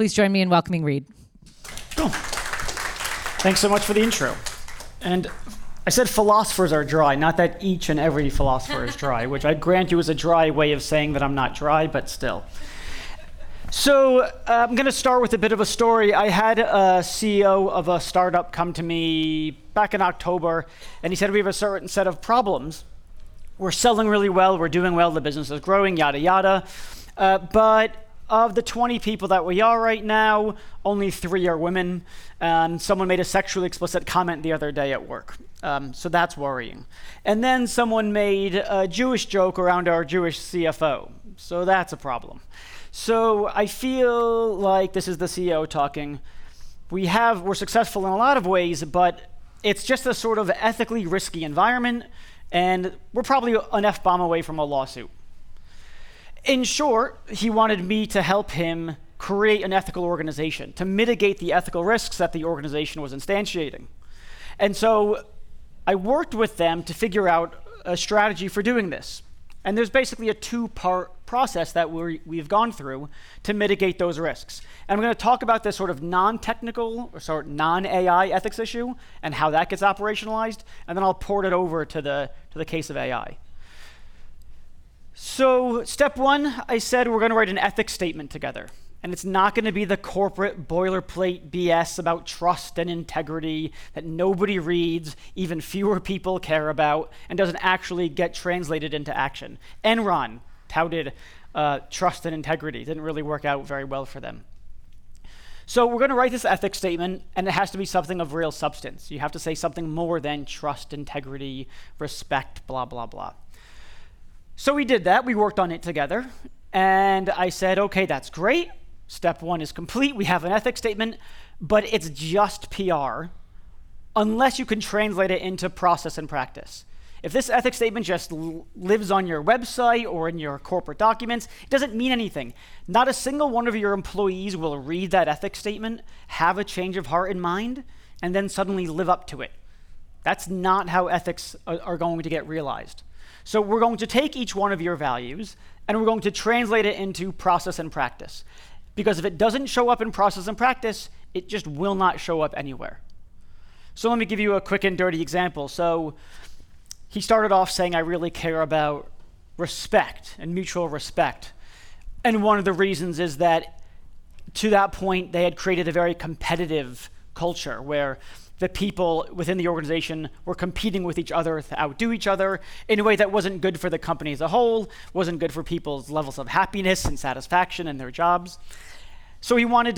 Please join me in welcoming Reid. Cool. Thanks so much for the intro. And I said philosophers are dry, not that each and every philosopher is dry, which I grant you is a dry way of saying that I'm not dry, but still. So I'm going to start with a bit of a story. I had a CEO of a startup come to me back in October, and he said, we have a certain set of problems. We're selling really well, we're doing well, the business is growing, yada, yada. But of the 20 people that we are right now, only 3 are women. Someone made a sexually explicit comment the other day at work. So that's worrying. And then someone made a Jewish joke around our Jewish CFO. So that's a problem. So I feel like this is the CEO talking. We're successful in a lot of ways, but it's just a sort of ethically risky environment, and we're probably an F-bomb away from a lawsuit. In short, he wanted me to help him create an ethical organization, to mitigate the ethical risks that the organization was instantiating. And so I worked with them to figure out a strategy for doing this. And there's basically a 2-part process that we've gone through to mitigate those risks. And I'm going to talk about this sort of non-technical, or sort of non-AI ethics issue and how that gets operationalized, and then I'll port it over to the case of AI. So step 1, I said we're going to write an ethics statement together. And it's not going to be the corporate boilerplate BS about trust and integrity that nobody reads, even fewer people care about, and doesn't actually get translated into action. Enron touted trust and integrity. Didn't really work out very well for them. So we're going to write this ethics statement, and it has to be something of real substance. You have to say something more than trust, integrity, respect, blah, blah, blah. So we did that. We worked on it together. And I said, OK, that's great. Step 1 is complete. We have an ethics statement, but it's just PR unless you can translate it into process and practice. If this ethics statement just lives on your website or in your corporate documents, it doesn't mean anything. Not a single one of your employees will read that ethics statement, have a change of heart and mind, and then suddenly live up to it. That's not how ethics are going to get realized. So we're going to take each one of your values, and we're going to translate it into process and practice. Because if it doesn't show up in process and practice, it just will not show up anywhere. So let me give you a quick and dirty example. So he started off saying, I really care about respect and mutual respect. And one of the reasons is that to that point, they had created a very competitive culture where the people within the organization were competing with each other to outdo each other in a way that wasn't good for the company as a whole, wasn't good for people's levels of happiness and satisfaction in their jobs. So he wanted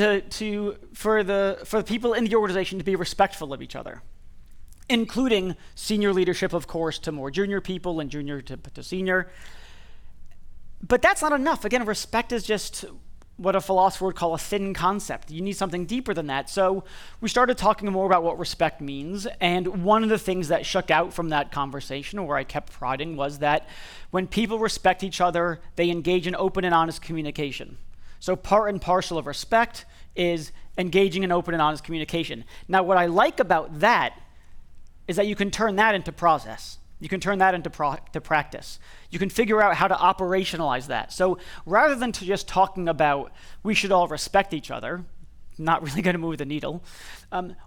for the people in the organization to be respectful of each other, including senior leadership, of course, to more junior people and junior to senior. But that's not enough. Again, respect is just what a philosopher would call a thin concept. You need something deeper than that. So we started talking more about what respect means, and one of the things that shook out from that conversation, or where I kept prodding, was that when people respect each other, they engage in open and honest communication. So part and parcel of respect is engaging in open and honest communication. Now, what I like about that is that you can turn that into process. You can turn that into practice. You can figure out how to operationalize that. So rather than just talking about we should all respect each other, not really going to move the needle,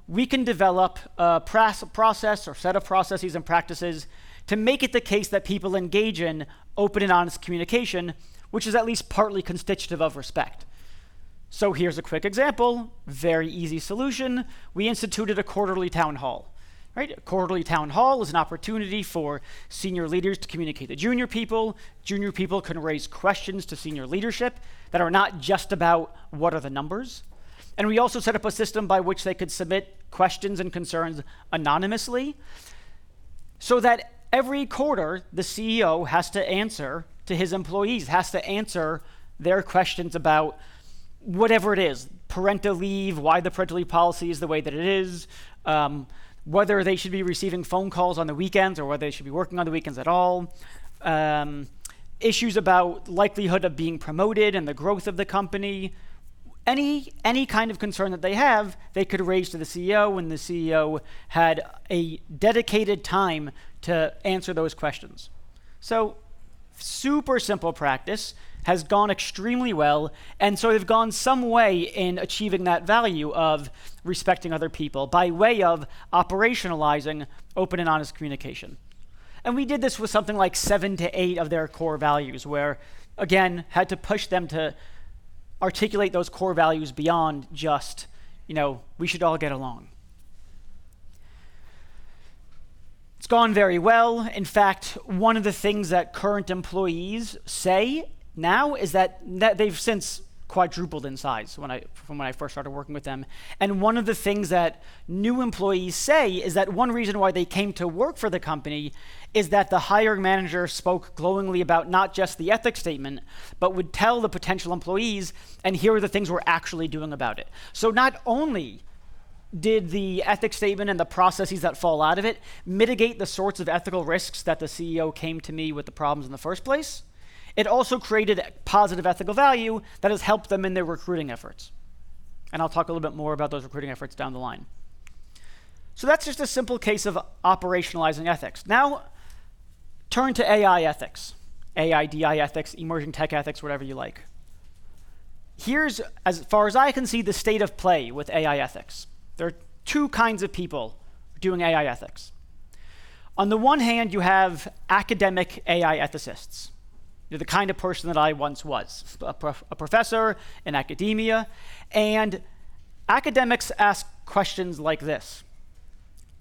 we can develop a process or set of processes and practices to make it the case that people engage in open and honest communication, which is at least partly constitutive of respect. So here's a quick example, very easy solution. We instituted a quarterly town hall. Right? A quarterly town hall is an opportunity for senior leaders to communicate to junior people. Junior people can raise questions to senior leadership that are not just about what are the numbers. And we also set up a system by which they could submit questions and concerns anonymously so that every quarter the CEO has to answer to his employees, has to answer their questions about whatever it is, parental leave, why the parental leave policy is the way that it is, whether they should be receiving phone calls on the weekends or whether they should be working on the weekends at all, issues about likelihood of being promoted and the growth of the company. Any kind of concern that they have, they could raise to the CEO, and the CEO had a dedicated time to answer those questions. So super simple practice. has gone extremely well, and so they've gone some way in achieving that value of respecting other people by way of operationalizing open and honest communication. And we did this with something like 7 to 8 of their core values, where, again, had to push them to articulate those core values beyond just, we should all get along. It's gone very well. In fact, one of the things that current employees say now is that they've since quadrupled in size from when I first started working with them. And one of the things that new employees say is that one reason why they came to work for the company is that the hiring manager spoke glowingly about not just the ethics statement, but would tell the potential employees, and here are the things we're actually doing about it. So not only did the ethics statement and the processes that fall out of it mitigate the sorts of ethical risks that the CEO came to me with the problems in the first place, it also created positive ethical value that has helped them in their recruiting efforts. And I'll talk a little bit more about those recruiting efforts down the line. So that's just a simple case of operationalizing ethics. Now, turn to AI ethics, AIDI ethics, emerging tech ethics, whatever you like. Here's, as far as I can see, the state of play with AI ethics. There are two kinds of people doing AI ethics. On the one hand, you have academic AI ethicists. You're the kind of person that I once was, a professor in academia. And academics ask questions like this.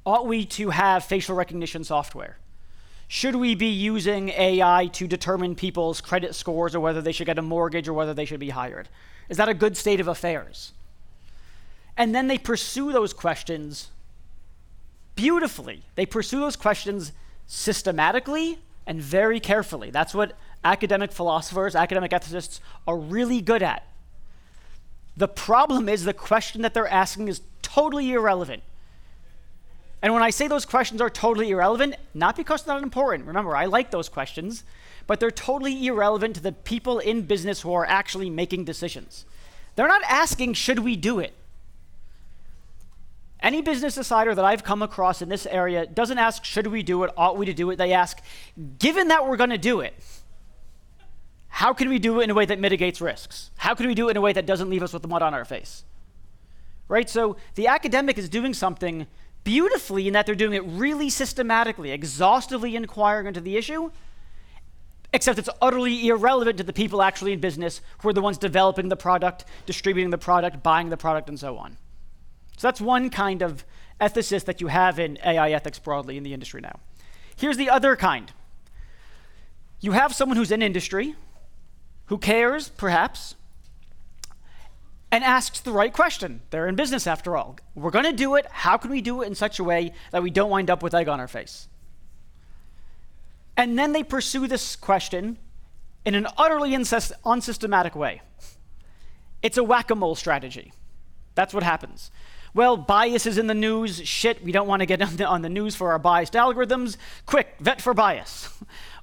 Ought we to have facial recognition software? Should we be using AI to determine people's credit scores or whether they should get a mortgage or whether they should be hired? Is that a good state of affairs? And then they pursue those questions beautifully. They pursue those questions systematically and very carefully. That's what academic philosophers, academic ethicists are really good at. The problem is the question that they're asking is totally irrelevant. And when I say those questions are totally irrelevant, not because they're not important. Remember, I like those questions, but they're totally irrelevant to the people in business who are actually making decisions. They're not asking, should we do it? Any business decider that I've come across in this area doesn't ask, should we do it, ought we to do it? They ask, given that we're going to do it, how can we do it in a way that mitigates risks? How can we do it in a way that doesn't leave us with the mud on our face? Right? So the academic is doing something beautifully in that they're doing it really systematically, exhaustively inquiring into the issue, except it's utterly irrelevant to the people actually in business who are the ones developing the product, distributing the product, buying the product, and so on. So that's one kind of ethicist that you have in AI ethics broadly in the industry now. Here's the other kind. You have someone who's in industry, who cares, perhaps, and asks the right question. They're in business, after all. We're going to do it. How can we do it in such a way that we don't wind up with egg on our face? And then they pursue this question in an utterly unsystematic way. It's a whack-a-mole strategy. That's what happens. Well, bias is in the news. Shit, we don't want to get on the news for our biased algorithms. Quick, vet for bias.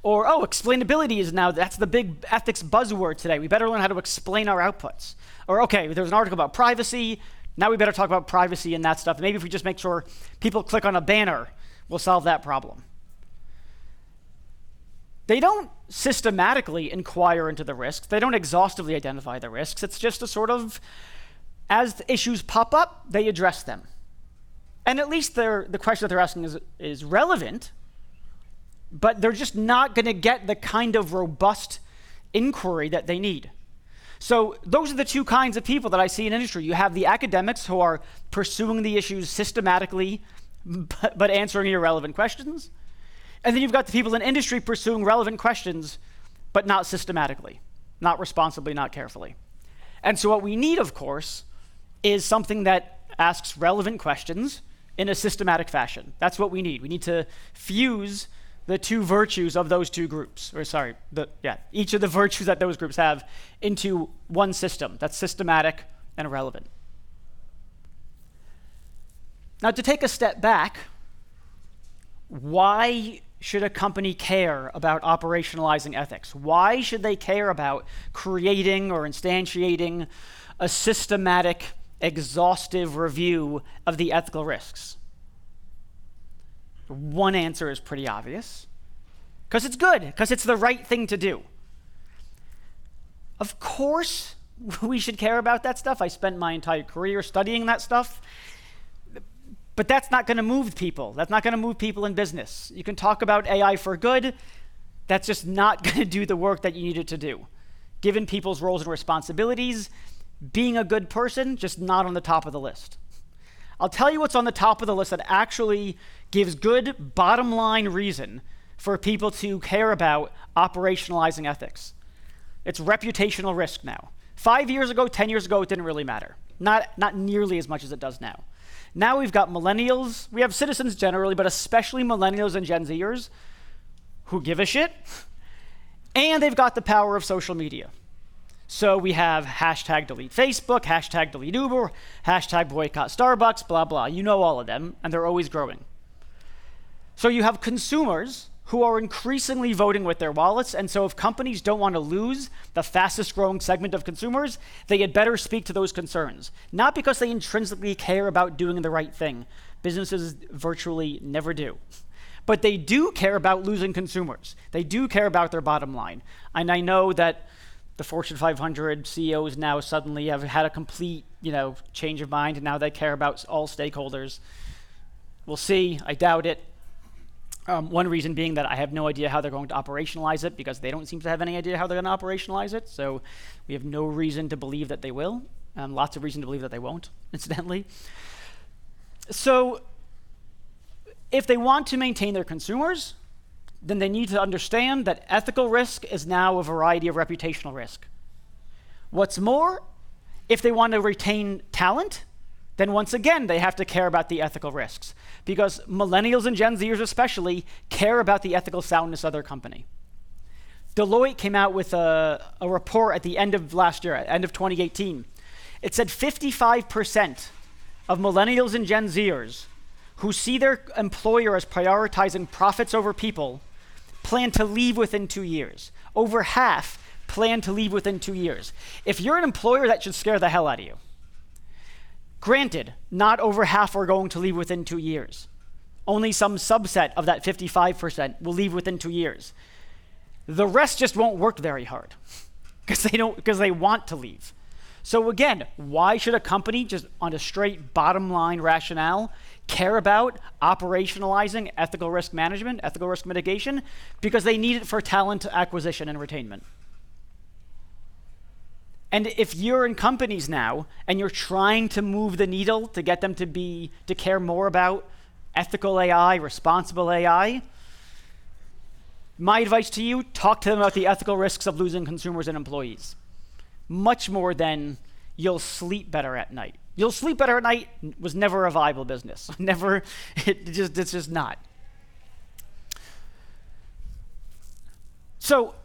Or, oh, explainability is now, that's the big ethics buzzword today. We better learn how to explain our outputs. Or, okay, there was an article about privacy. Now we better talk about privacy and that stuff. Maybe if we just make sure people click on a banner, we'll solve that problem. They don't systematically inquire into the risks. They don't exhaustively identify the risks. It's just a sort of, as the issues pop up, they address them. And at least the question that they're asking is relevant, but they're just not going to get the kind of robust inquiry that they need. So those are the two kinds of people that I see in industry. You have the academics who are pursuing the issues systematically, but answering irrelevant questions. And then you've got the people in industry pursuing relevant questions, but not systematically, not responsibly, not carefully. And so what we need, of course, is something that asks relevant questions in a systematic fashion. That's what we need. We need to fuse the two virtues of those two groups, each of the virtues that those groups have into one system that's systematic and relevant. Now, to take a step back, why should a company care about operationalizing ethics? Why should they care about creating or instantiating a systematic, exhaustive review of the ethical risks? One answer is pretty obvious. Because it's good, because it's the right thing to do. Of course, we should care about that stuff. I spent my entire career studying that stuff. But that's not going to move people. That's not going to move people in business. You can talk about AI for good. That's just not going to do the work that you need it to do. Given people's roles and responsibilities, being a good person, just not on the top of the list. I'll tell you what's on the top of the list that actually gives good bottom line reason for people to care about operationalizing ethics. It's reputational risk now. 5 years ago, 10 years ago, it didn't really matter. Not nearly as much as it does now. Now we've got millennials, we have citizens generally, but especially millennials and Gen Zers who give a shit, and they've got the power of social media. So we have hashtag delete Facebook, hashtag delete Uber, hashtag boycott Starbucks, blah, blah. You know all of them, and they're always growing. So you have consumers who are increasingly voting with their wallets, and so if companies don't want to lose the fastest growing segment of consumers, they had better speak to those concerns. Not because they intrinsically care about doing the right thing. Businesses virtually never do. But they do care about losing consumers. They do care about their bottom line. And I know that the Fortune 500 CEOs now suddenly have had a complete, change of mind, and now they care about all stakeholders. We'll see. I doubt it. One reason being that I have no idea how they're going to operationalize it, because they don't seem to have any idea how they're going to operationalize it. So we have no reason to believe that they will. Lots of reason to believe that they won't, incidentally. So if they want to maintain their consumers, then they need to understand that ethical risk is now a variety of reputational risk. What's more, if they want to retain talent, then once again, they have to care about the ethical risks, because millennials and Gen Zers especially care about the ethical soundness of their company. Deloitte came out with a report at the end of last year, at the end of 2018. It said 55% of millennials and Gen Zers who see their employer as prioritizing profits over people plan to leave within 2 years. Over half plan to leave within 2 years. If you're an employer, that should scare the hell out of you. Granted, not over half are going to leave within 2 years. Only some subset of that 55% will leave within 2 years. The rest just won't work very hard because they want to leave. So again, why should a company, just on a straight bottom line rationale, care about operationalizing ethical risk management, ethical risk mitigation? Because they need it for talent acquisition and retainment. And if you're in companies now and you're trying to move the needle to get them to care more about ethical AI, responsible AI, my advice to you, talk to them about the ethical risks of losing consumers and employees. Much more than you'll sleep better at night. You'll sleep better at night was never a viable business. It's just not. So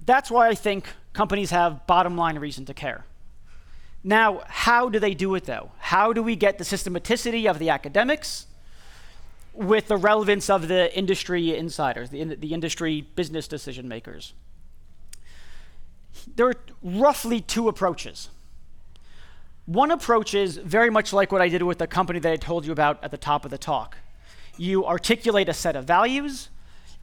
that's why I think companies have bottom line reason to care. Now, how do they do it though? How do we get the systematicity of the academics with the relevance of the industry insiders, the industry business decision makers? There are roughly two approaches. One approach is very much like what I did with the company that I told you about at the top of the talk. You articulate a set of values,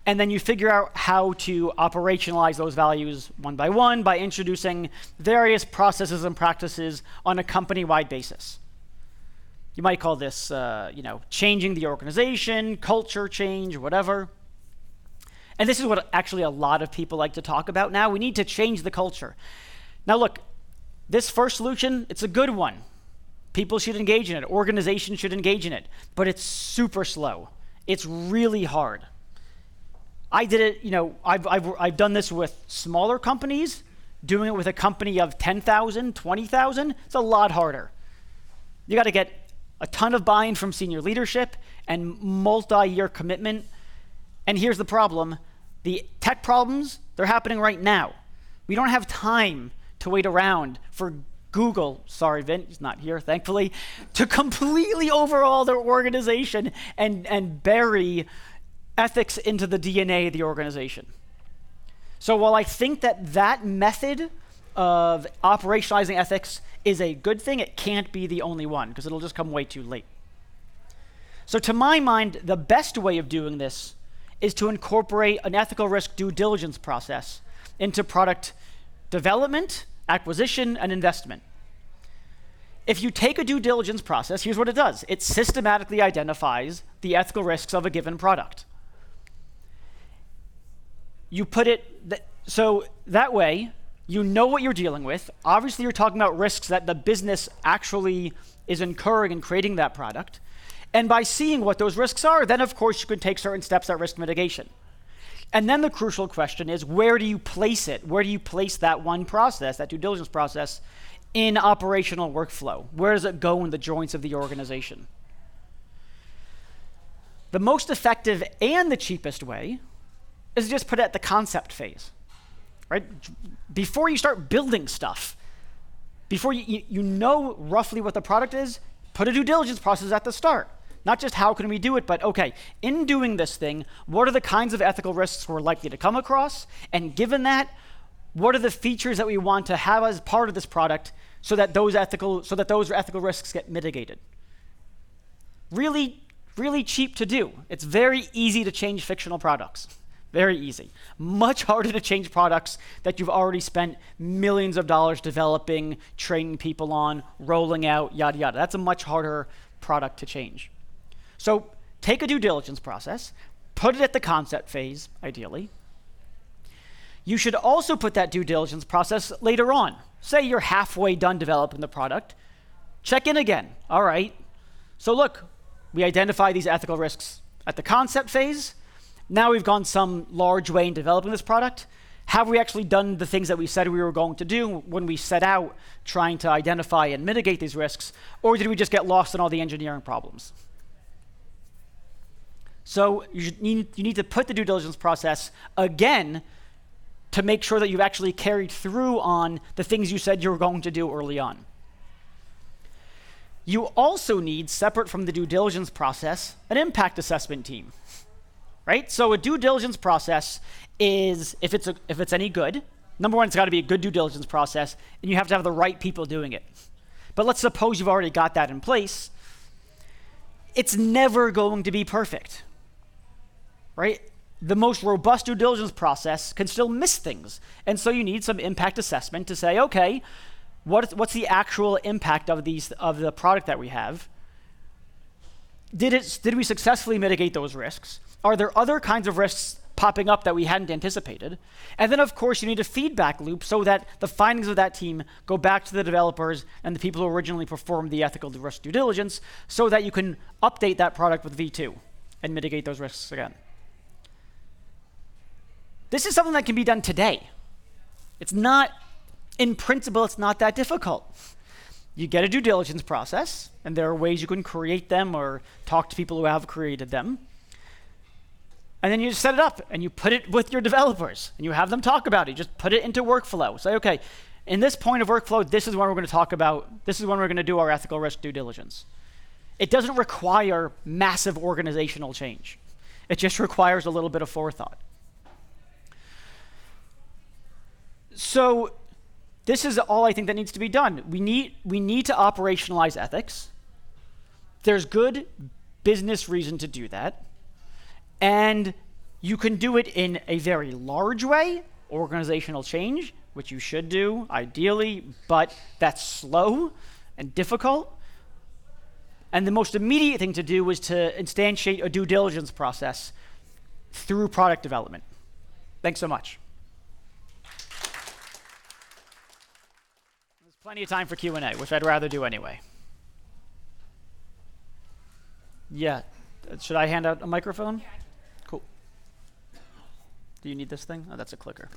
and then you figure out how to operationalize those values one by introducing various processes and practices on a company-wide basis. You might call this, changing the organization, culture change, whatever. And this is what actually a lot of people like to talk about now. We need to change the culture. Now look, this first solution, it's a good one. People should engage in it. Organizations should engage in it. But it's super slow. It's really hard. I did it, I've done this with smaller companies. Doing it with a company of 10,000, 20,000, it's a lot harder. You got to get a ton of buy-in from senior leadership and multi-year commitment. And here's the problem. The tech problems, they're happening right now. We don't have time to wait around for Google, sorry, Vin, he's not here, thankfully, to completely overhaul their organization and bury ethics into the DNA of the organization. So while I think that method of operationalizing ethics is a good thing, it can't be the only one, because it'll just come way too late. So to my mind, the best way of doing this is to incorporate an ethical risk due diligence process into product development, acquisition, and investment. If you take a due diligence process, here's what it does. It systematically identifies the ethical risks of a given product. You put it, so that way, you know what you're dealing with. Obviously, you're talking about risks that the business actually is incurring in creating that product. And by seeing what those risks are, then of course you can take certain steps at risk mitigation. And then the crucial question is, where do you place it? Where do you place that one process, that due diligence process, in operational workflow? Where does it go in the joints of the organization? The most effective and the cheapest way is to just put it at the concept phase, right? Before you start building stuff, before you know roughly what the product is, put a due diligence process at the start. Not just how can we do it, but okay, in doing this thing, what are the kinds of ethical risks we're likely to come across? And given that, what are the features that we want to have as part of this product so that those ethical risks get mitigated? Really, really cheap to do. It's very easy to change fictional products. Very easy. Much harder to change products that you've already spent millions of dollars developing, training people on, rolling out, yada, yada. That's a much harder product to change. So take a due diligence process, put it at the concept phase, ideally. You should also put that due diligence process later on. Say you're halfway done developing the product. Check in again. All right. So look, we identify these ethical risks at the concept phase. Now we've gone some large way in developing this product. Have we actually done the things that we said we were going to do when we set out trying to identify and mitigate these risks? Or did we just get lost in all the engineering problems? So you need to put the due diligence process again to make sure that you've actually carried through on the things you said you were going to do early on. You also need, separate from the due diligence process, an impact assessment team, right? So a due diligence process is, if it's any good, number one, it's got to be a good due diligence process, and you have to have the right people doing it. But let's suppose you've already got that in place. It's never going to be perfect. Right? The most robust due diligence process can still miss things. And so you need some impact assessment to say, okay, what's the actual impact of the product that we have? Did we successfully mitigate those risks? Are there other kinds of risks popping up that we hadn't anticipated? And then of course you need a feedback loop so that the findings of that team go back to the developers and the people who originally performed the ethical risk due diligence so that you can update that product with V2 and mitigate those risks again. This is something that can be done today. It's not, in principle, it's not that difficult. You get a due diligence process, and there are ways you can create them or talk to people who have created them. And then you just set it up, and you put it with your developers, and you have them talk about it. You just put it into workflow. Say, okay, in this point of workflow, this is when we're going to talk about, this is when we're going to do our ethical risk due diligence. It doesn't require massive organizational change. It just requires a little bit of forethought. So this is all I think that needs to be done. We need to operationalize ethics. There's good business reason to do that. And you can do it in a very large way, organizational change, which you should do, ideally, but that's slow and difficult. And the most immediate thing to do is to instantiate a due diligence process through product development. Thanks so much. There's plenty of time for Q&A, which I'd rather do anyway. Yeah. Should I hand out a microphone? Yeah. Cool. Do you need this thing? Oh, that's a clicker.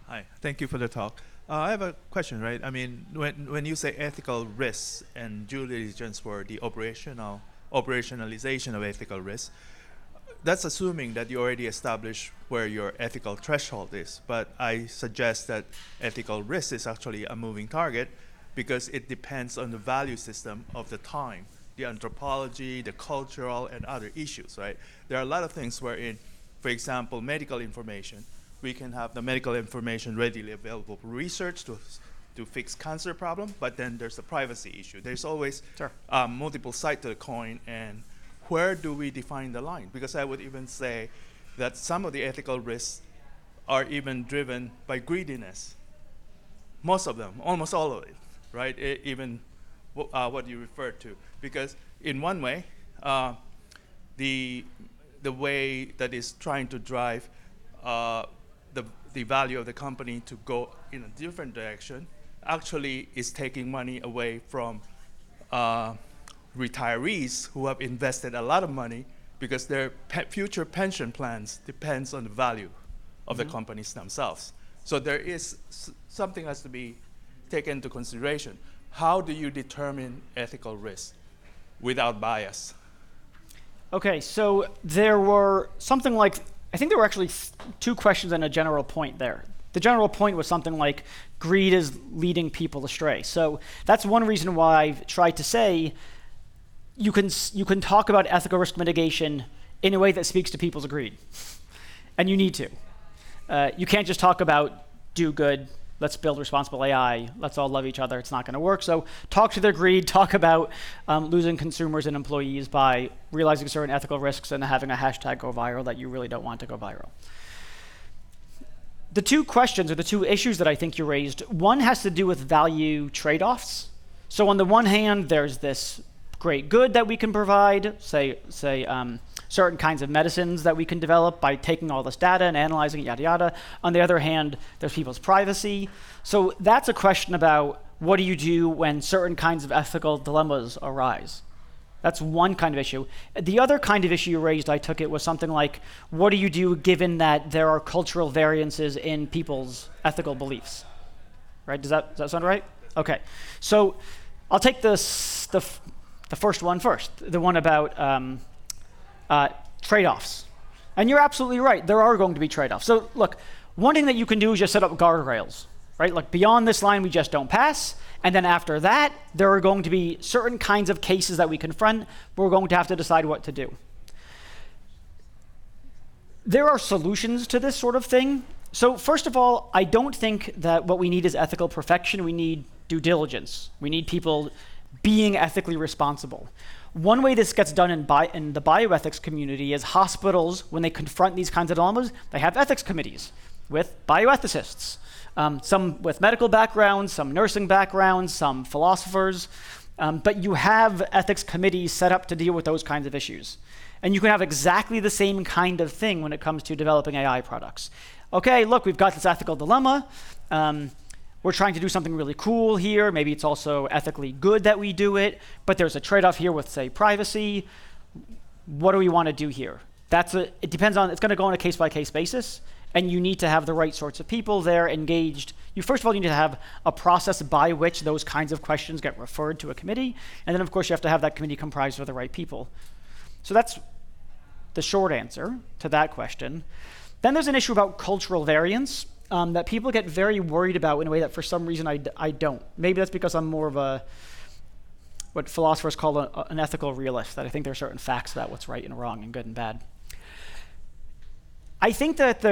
Hi, thank you for the talk. I have a question, right? I mean, when you say ethical risks and due diligence for the operationalization of ethical risks, that's assuming that you already established where your ethical threshold is. But I suggest that ethical risk is actually a moving target because it depends on the value system of the time, the anthropology, the cultural, and other issues, right? There are a lot of things wherein, for example, medical information, we can have the medical information readily available for research to fix cancer problem, but then there's the privacy issue. There's always multiple sides to the coin, and where do we define the line? Because I would even say that some of the ethical risks are even driven by greediness. Most of them, almost all of it, right? Even what you referred to, because in one way, the way that is trying to drive the value of the company to go in a different direction actually is taking money away from retirees who have invested a lot of money because their future pension plans depends on the value of the companies themselves. So there is something has to be taken into consideration. How do you determine ethical risk without bias? Okay, so there were something like, I think there were actually two questions and a general point there. The general point was something like greed is leading people astray. So that's one reason why I've tried to say you can talk about ethical risk mitigation in a way that speaks to people's greed. And you need to. You can't just talk about do good, let's build responsible AI, let's all love each other, it's not going to work. So talk to their greed, talk about losing consumers and employees by realizing certain ethical risks and having a hashtag go viral that you really don't want to go viral. The two questions or the two issues that I think you raised, one has to do with value trade-offs. So on the one hand, there's this great good that we can provide, say certain kinds of medicines that we can develop by taking all this data and analyzing it, yada, yada. On the other hand, there's people's privacy. So that's a question about what do you do when certain kinds of ethical dilemmas arise. That's one kind of issue. The other kind of issue you raised, I took it, was something like, what do you do given that there are cultural variances in people's ethical beliefs? Right? Does that sound right? Okay. So I'll take the first one first, the one about trade-offs. And you're absolutely right. There are going to be trade-offs. So look, one thing that you can do is just set up guardrails, right? Like beyond this line, we just don't pass. And then after that, there are going to be certain kinds of cases that we confront where we're going to have to decide what to do. There are solutions to this sort of thing. So first of all, I don't think that what we need is ethical perfection. We need due diligence. We need people being ethically responsible. One way this gets done in the bioethics community is hospitals, when they confront these kinds of dilemmas, they have ethics committees with bioethicists. Some with medical backgrounds, some nursing backgrounds, some philosophers. But you have ethics committees set up to deal with those kinds of issues. And you can have exactly the same kind of thing when it comes to developing AI products. Okay, look, we've got this ethical dilemma. We're trying to do something really cool here. Maybe it's also ethically good that we do it, but there's a trade-off here with, say, privacy. What do we want to do here? It depends on, it's going to go on a case-by-case basis, and you need to have the right sorts of people there engaged. You first of all need to have a process by which those kinds of questions get referred to a committee, and then of course you have to have that committee comprised of the right people. So that's the short answer to that question. Then there's an issue about cultural variance. That people get very worried about in a way that for some reason I don't. Maybe that's because I'm more of what philosophers call an ethical realist, that I think there are certain facts about what's right and wrong and good and bad. I think that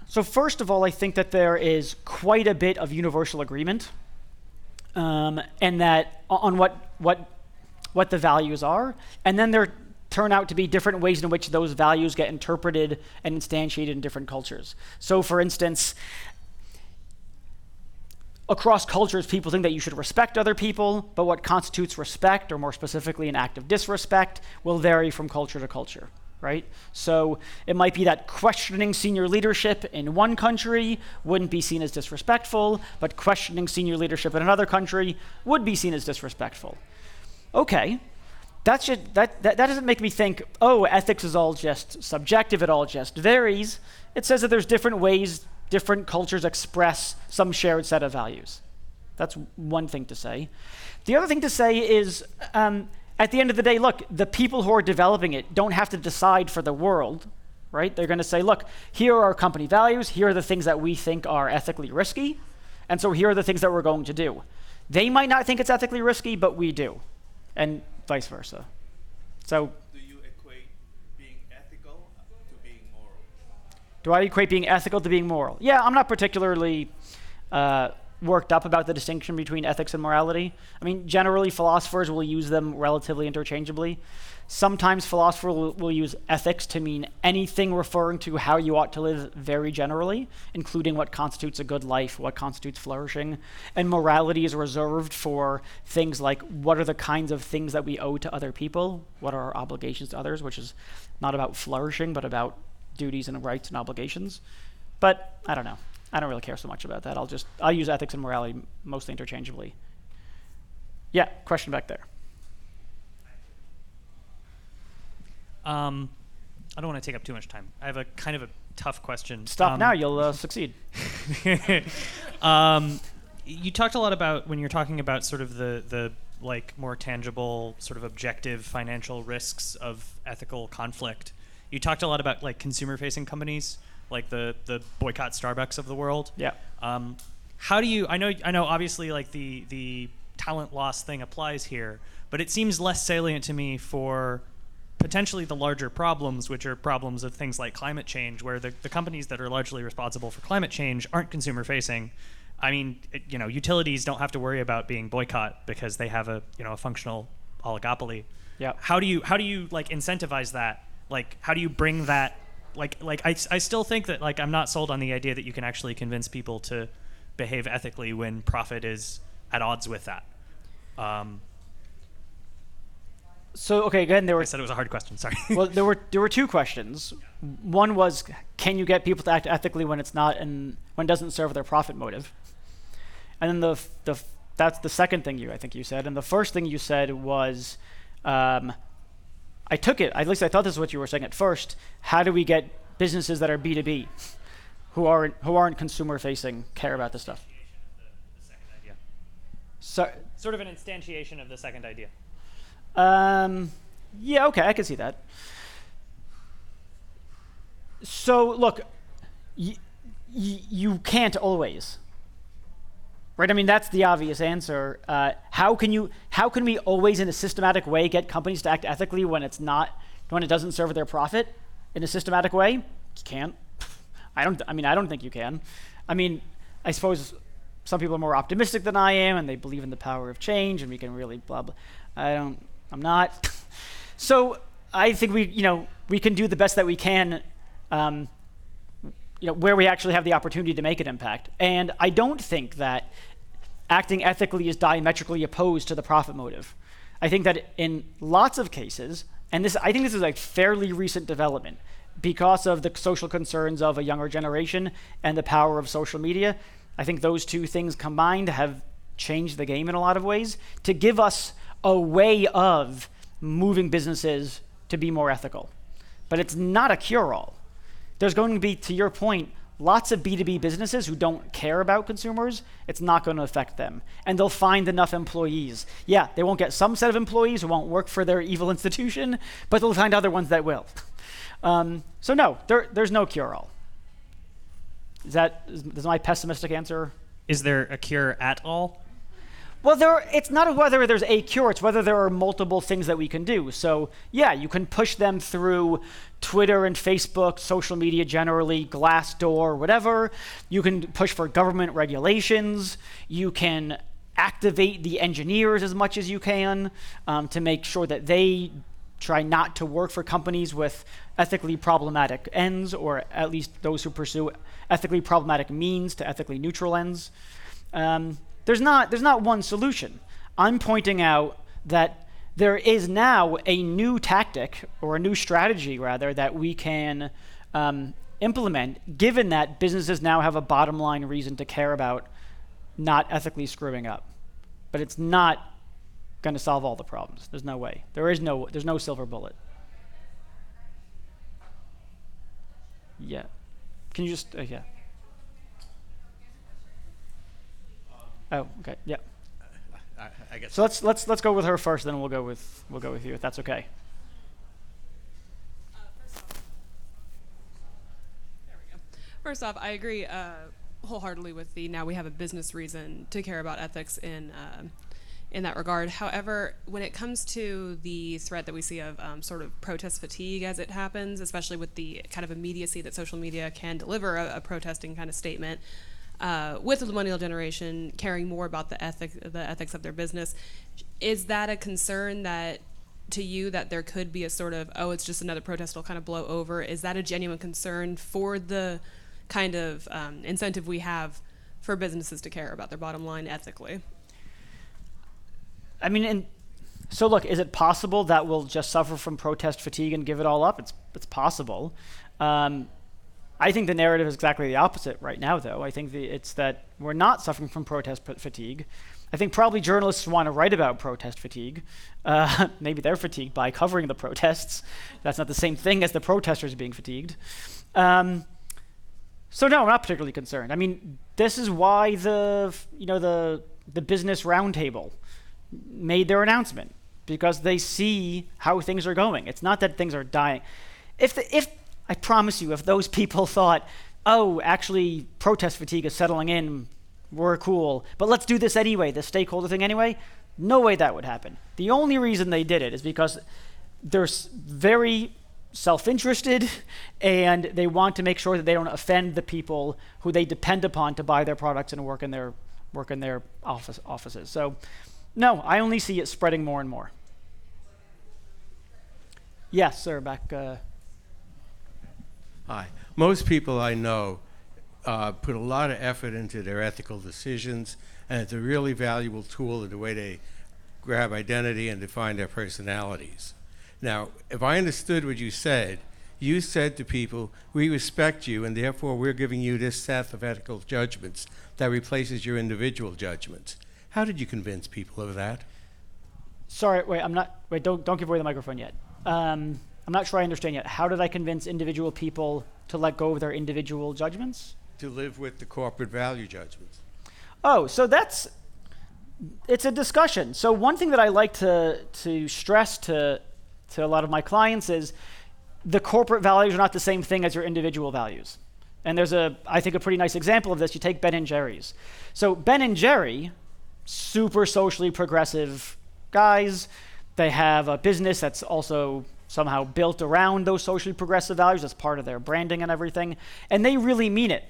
so first of all, I think that there is quite a bit of universal agreement and that on what the values are, and then there turn out to be different ways in which those values get interpreted and instantiated in different cultures. So for instance, across cultures, people think that you should respect other people, but what constitutes respect, or more specifically an act of disrespect, will vary from culture to culture, right? So it might be that questioning senior leadership in one country wouldn't be seen as disrespectful, but questioning senior leadership in another country would be seen as disrespectful. Okay. That doesn't make me think, oh, ethics is all just subjective, it all just varies. It says that there's different ways different cultures express some shared set of values. That's one thing to say. The other thing to say is, at the end of the day, look, the people who are developing it don't have to decide for the world, right? They're going to say, look, here are our company values, here are the things that we think are ethically risky, and so here are the things that we're going to do. They might not think it's ethically risky, but we do. And vice versa. So, do you equate being ethical to being moral? Do I equate being ethical to being moral? Yeah, I'm not particularly worked up about the distinction between ethics and morality. I mean, generally philosophers will use them relatively interchangeably. Sometimes philosophers will use ethics to mean anything referring to how you ought to live very generally, including what constitutes a good life, what constitutes flourishing. And morality is reserved for things like what are the kinds of things that we owe to other people, what are our obligations to others, which is not about flourishing, but about duties and rights and obligations. But I don't know. I don't really care so much about that. I'll use ethics and morality mostly interchangeably. Yeah, question back there. I don't want to take up too much time. I have a kind of a tough question. Stop now, you'll succeed. You talked a lot about, when you're talking about sort of the like more tangible, sort of objective financial risks of ethical conflict. You talked a lot about like consumer-facing companies, like the boycott Starbucks of the world. Yeah. How do you? I know. Obviously, like the talent loss thing applies here, but it seems less salient to me for potentially the larger problems, which are problems of things like climate change, where the companies that are largely responsible for climate change aren't consumer facing. I mean, utilities don't have to worry about being boycott because they have a functional oligopoly. Yeah. How do you like incentivize that? Like, how do you bring that? Like I still think that like I'm not sold on the idea that you can actually convince people to behave ethically when profit is at odds with that. So okay, again, I said it was a hard question. Sorry. Well, there were two questions. One was, can you get people to act ethically when it's not and when it doesn't serve their profit motive? And then that's the second thing I think you said. And the first thing you said was, I took it. At least I thought this is what you were saying at first. How do we get businesses that are B2B, who aren't consumer facing, care about this stuff? The second idea. So sort of an instantiation of the second idea. Yeah, okay, I can see that. So look, you can't always, right? I mean, that's the obvious answer. How can we always in a systematic way get companies to act ethically when it doesn't serve their profit in a systematic way? You can't. I don't think you can. I mean, I suppose some people are more optimistic than I am and they believe in the power of change and we can really blah, blah. I'm not. So I think we can do the best that we can, where we actually have the opportunity to make an impact. And I don't think that acting ethically is diametrically opposed to the profit motive. I think that in lots of cases, and I think this is a fairly recent development because of the social concerns of a younger generation and the power of social media. I think those two things combined have changed the game in a lot of ways to give us a way of moving businesses to be more ethical. But it's not a cure-all. There's going to be, to your point, lots of B2B businesses who don't care about consumers. It's not going to affect them. And they'll find enough employees. Yeah, they won't get some set of employees who won't work for their evil institution, but they'll find other ones that will. So no, there's no cure-all. Is my pessimistic answer? Is there a cure at all? Well, it's not whether there's a cure, it's whether there are multiple things that we can do. So yeah, you can push them through Twitter and Facebook, social media generally, Glassdoor, whatever. You can push for government regulations. You can activate the engineers as much as you can to make sure that they try not to work for companies with ethically problematic ends, or at least those who pursue ethically problematic means to ethically neutral ends. There's not one solution. I'm pointing out that there is now a new tactic, or a new strategy rather, that we can implement, given that businesses now have a bottom line reason to care about not ethically screwing up. But it's not going to solve all the problems. There's no way. There's no silver bullet. Yeah. Can you just yeah. Oh, okay. Yeah. I guess. So let's go with her first, then we'll go with you if that's okay. First off, I agree wholeheartedly with now we have a business reason to care about ethics in that regard. However, when it comes to the threat that we see of sort of protest fatigue as it happens, especially with the kind of immediacy that social media can deliver a protesting kind of statement, with the millennial generation caring more about the ethics of their business. Is that a concern that to you that there could be a sort of, oh, it's just another protest, it'll kind of blow over? Is that a genuine concern for the kind of incentive we have for businesses to care about their bottom line ethically? I mean, so look, is it possible that we'll just suffer from protest fatigue and give it all up? It's possible. I think the narrative is exactly the opposite right now, though. I think it's that we're not suffering from protest fatigue. I think probably journalists want to write about protest fatigue. Maybe they're fatigued by covering the protests. That's not the same thing as the protesters being fatigued. So no, I'm not particularly concerned. I mean, this is why the Business Roundtable made their announcement, because they see how things are going. It's not that things are dying. If I promise you, if those people thought, oh, actually protest fatigue is settling in, we're cool, but let's do this anyway, the stakeholder thing anyway, no way that would happen. The only reason they did it is because they're very self-interested and they want to make sure that they don't offend the people who they depend upon to buy their products and work in their offices. So no, I only see it spreading more and more. Yes, sir, back. Hi. Most people I know put a lot of effort into their ethical decisions, and it's a really valuable tool in the way they grab identity and define their personalities. Now, if I understood what you said to people, we respect you, and therefore we're giving you this set of ethical judgments that replaces your individual judgments. How did you convince people of that? Sorry, don't give away the microphone yet. I'm not sure I understand yet. How did I convince individual people to let go of their individual judgments? To live with the corporate value judgments. Oh, so it's a discussion. So one thing that I like to stress to a lot of my clients is the corporate values are not the same thing as your individual values. And there's I think a pretty nice example of this. You take Ben and Jerry's. So Ben and Jerry, super socially progressive guys. They have a business that's also somehow built around those socially progressive values as part of their branding and everything. And they really mean it.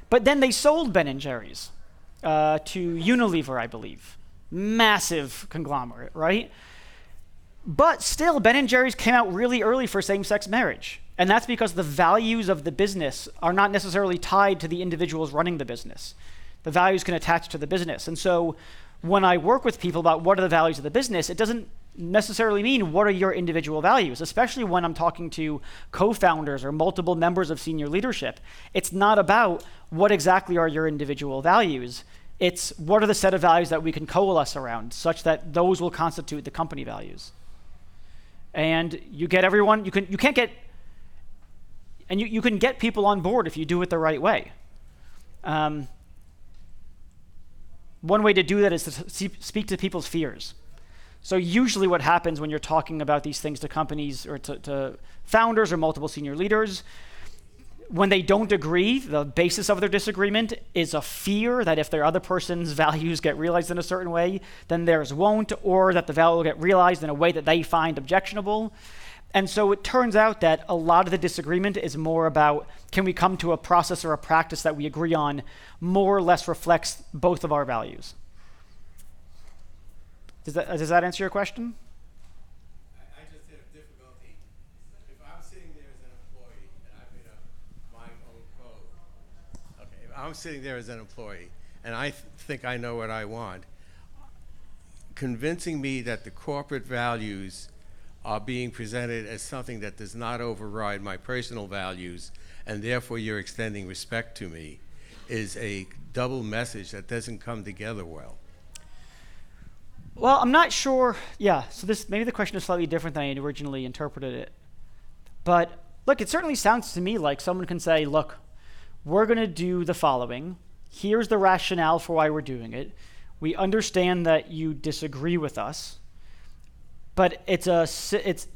But then they sold Ben and Jerry's to Unilever, I believe. Massive conglomerate, right? But still, Ben and Jerry's came out really early for same-sex marriage. And that's because the values of the business are not necessarily tied to the individuals running the business. The values can attach to the business. And so when I work with people about what are the values of the business, it doesn't necessarily mean what are your individual values, especially when I'm talking to co-founders or multiple members of senior leadership. It's not about what exactly are your individual values. It's what are the set of values that we can coalesce around such that those will constitute the company values. And you get everyone, you can get people on board if you do it the right way. One way to do that is to speak to people's fears. So usually what happens when you're talking about these things to companies or to founders or multiple senior leaders, when they don't agree, the basis of their disagreement is a fear that if their other person's values get realized in a certain way, then theirs won't, or that the value will get realized in a way that they find objectionable. And so it turns out that a lot of the disagreement is more about, can we come to a process or a practice that we agree on more or less reflects both of our values? Does that answer your question? I just have difficulty. If I'm sitting there as an employee and I made up my own code. Okay, if I'm sitting there as an employee and I think I know what I want, convincing me that the corporate values are being presented as something that does not override my personal values and therefore you're extending respect to me is a double message that doesn't come together well. Well, I'm not sure. Yeah, so maybe the question is slightly different than I had originally interpreted it. But look, it certainly sounds to me like someone can say, look, we're going to do the following. Here's the rationale for why we're doing it. We understand that you disagree with us, but it's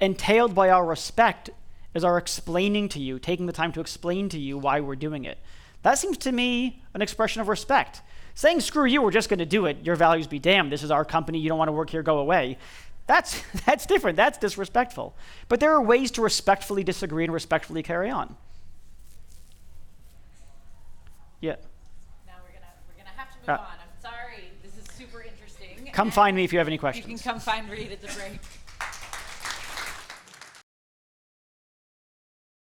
entailed by our respect is our explaining to you, taking the time to explain to you why we're doing it. That seems to me an expression of respect. Saying, screw you, we're just going to do it, your values be damned, this is our company, you don't want to work here, go away. That's different, that's disrespectful. But there are ways to respectfully disagree and respectfully carry on. Yeah. move on. I'm sorry. This is super interesting. Come and find me if you have any You questions. can come find Reid at the break.